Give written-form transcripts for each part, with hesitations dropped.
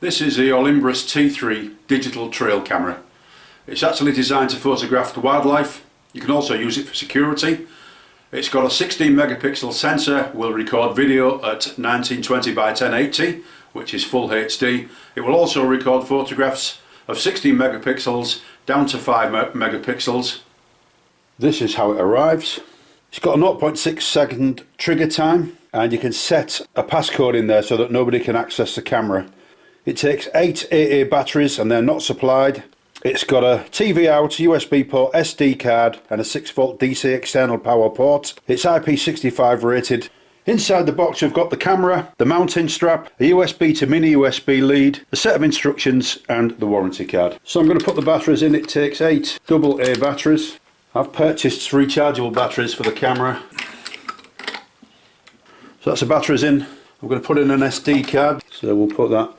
This is the Olymbros T3 digital trail camera. It's actually designed to photograph the wildlife. You can also use it for security. It's got a 16 megapixel sensor, will record video at 1920 by 1080, which is full HD. It will also record photographs of 16 megapixels down to 5 megapixels. This is how it arrives. It's got a 0.6 second trigger time, and you can set a passcode in there so that nobody can access the camera. It takes 8 AA batteries and they're not supplied. It's got a TV out, USB port, SD card and a 6V DC external power port. It's IP65 rated. Inside the box we've got the camera, the mounting strap, a USB to mini USB lead, a set of instructions and the warranty card. So I'm going to put the batteries in. It takes 8 AA batteries. I've purchased rechargeable batteries for the camera. So that's the batteries in. I'm going to put in an SD card, so we'll put that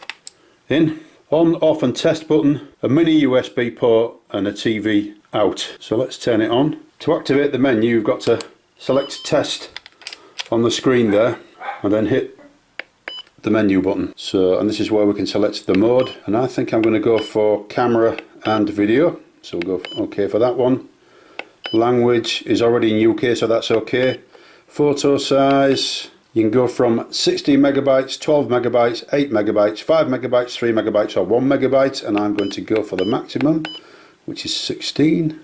in. On, off and test button, a mini USB port and a TV out. So let's turn it on. To activate the menu you've got to select test on the screen there and then hit the menu button. So, and this is where we can select the mode, and I think I'm going to go for camera and video. So we'll go OK for that one. Language is already in UK, so that's OK. Photo size, you can go from 16 megabytes, 12 megabytes, 8 megabytes, 5 megabytes, 3 megabytes or 1 megabyte, and I'm going to go for the maximum, which is 16.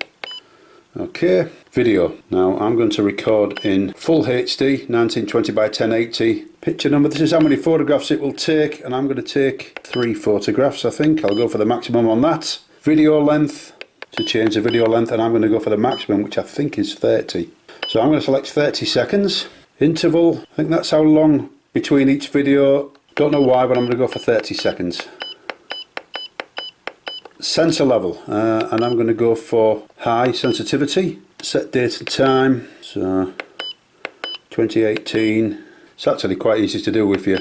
OK. Video. Now I'm going to record in full HD, 1920 by 1080. Picture number, this is how many photographs it will take, and I'm going to take 3 photographs, I think. I'll go for the maximum on that. Video length, to change the video length, and I'm going to go for the maximum, which I think is 30. So I'm going to select 30 seconds. Interval, I think that's how long between each video. Don't know why, but I'm going to go for 30 seconds. Sensor level, and I'm going to go for high sensitivity. Set date and time, so 2018. It's actually quite easy to do if you're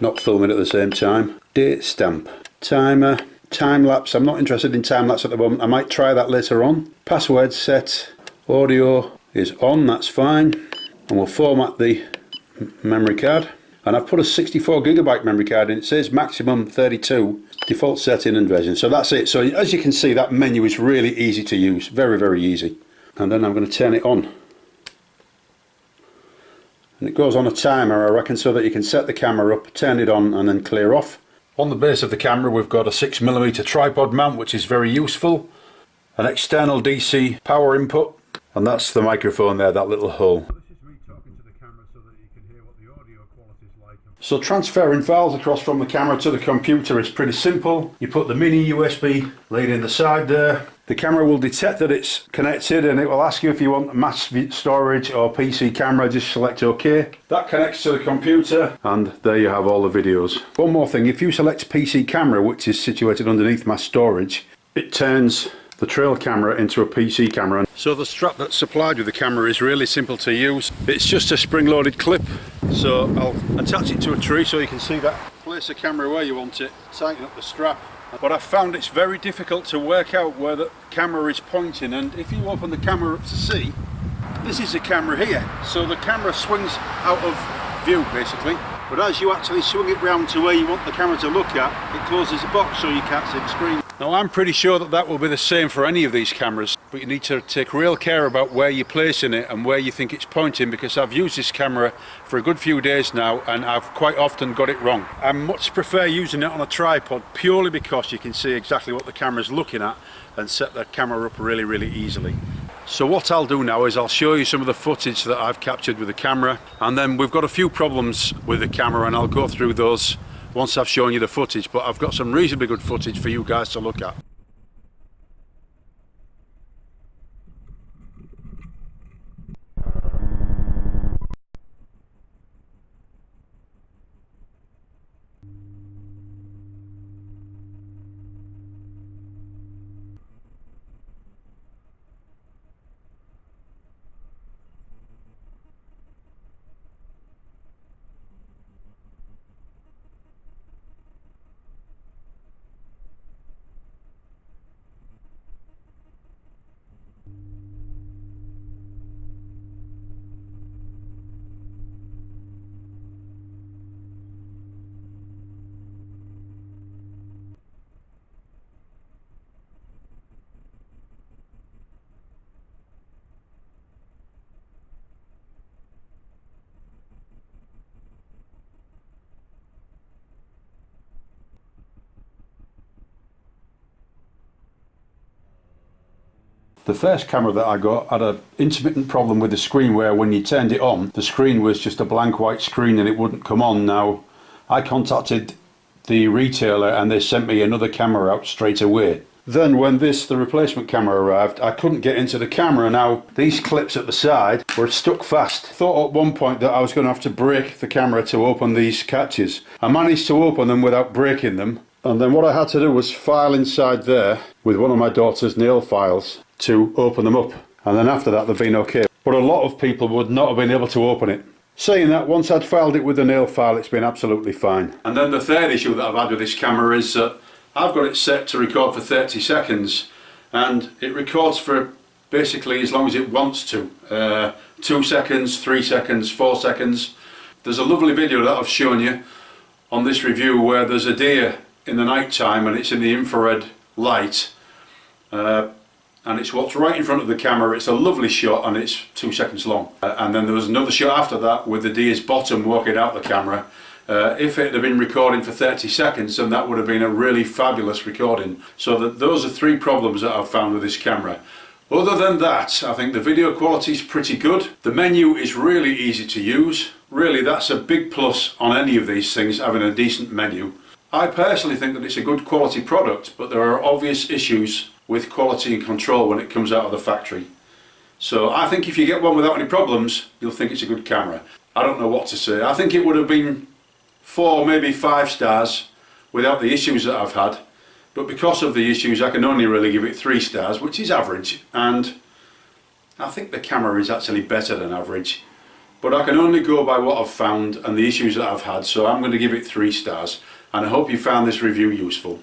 not filming at the same time. Date stamp. Timer. Time lapse. I'm not interested in time lapse at the moment. I might try that later on. Password set. Audio is on, that's fine. And we'll format the memory card. And I've put a 64GB memory card in. It says maximum 32, default setting and version. So that's it. So as you can see, that menu is really easy to use. Very, very easy. And then I'm going to turn it on. And it goes on a timer, I reckon, so that you can set the camera up, turn it on and then clear off. On the base of the camera we've got a 6mm tripod mount, which is very useful. An external DC power input. And that's the microphone there, that little hole. So transferring files across from the camera to the computer is pretty simple. You put the mini USB lead in the side there. The camera will detect that it's connected and it will ask you if you want mass storage or PC camera. Just select OK. That connects to the computer and there you have all the videos. One more thing, if you select PC camera, which is situated underneath mass storage, it turns the trail camera into a PC camera. So the strap that's supplied with the camera is really simple to use. It's just a spring-loaded clip, so I'll attach it to a tree so you can see that. Place the camera where you want it, tighten up the strap. But I've found it's very difficult to work out where the camera is pointing, and if you open the camera up to see, this is the camera here. So the camera swings out of view basically, but as you actually swing it round to where you want the camera to look at, it closes the box so you can't see the screen. Now I'm pretty sure that that will be the same for any of these cameras, but you need to take real care about where you're placing it and where you think it's pointing, because I've used this camera for a good few days now and I've quite often got it wrong. I much prefer using it on a tripod purely because you can see exactly what the camera's looking at and set the camera up really, really easily. So what I'll do now is I'll show you some of the footage that I've captured with the camera, and then we've got a few problems with the camera and I'll go through those once I've shown you the footage, but I've got some reasonably good footage for you guys to look at. The first camera that I got had an intermittent problem with the screen where when you turned it on, the screen was just a blank white screen and it wouldn't come on. Now, I contacted the retailer and they sent me another camera out straight away. Then when the replacement camera arrived, I couldn't get into the camera. Now, these clips at the side were stuck fast. Thought at one point that I was going to have to break the camera to open these catches. I managed to open them without breaking them. And then what I had to do was file inside there with one of my daughter's nail files to open them up, and then after that they've been okay. But a lot of people would not have been able to open it. Saying that, once I'd filed it with the nail file, it's been absolutely fine. And then the third issue that I've had with this camera is that I've got it set to record for 30 seconds and it records for basically as long as it wants to. 2 seconds, 3 seconds, 4 seconds. There's a lovely video that I've shown you on this review where there's a deer in the night time and it's in the infrared light. And it's what's right in front of the camera. It's a lovely shot and it's 2 seconds long. And then there was another shot after that with the deer's bottom walking out the camera. If it had been recording for 30 seconds, then that would have been a really fabulous recording. So those are 3 problems that I've found with this camera. Other than that, I think the video quality is pretty good. The menu is really easy to use. Really, that's a big plus on any of these things, having a decent menu. I personally think that it's a good quality product, but there are obvious issues with quality and control when it comes out of the factory. So I think if you get one without any problems, you'll think it's a good camera. I don't know what to say. I think it would have been 4, maybe 5 stars without the issues that I've had. But because of the issues, I can only really give it 3 stars, which is average. And I think the camera is actually better than average. But I can only go by what I've found and the issues that I've had, so I'm going to give it 3 stars. And I hope you found this review useful.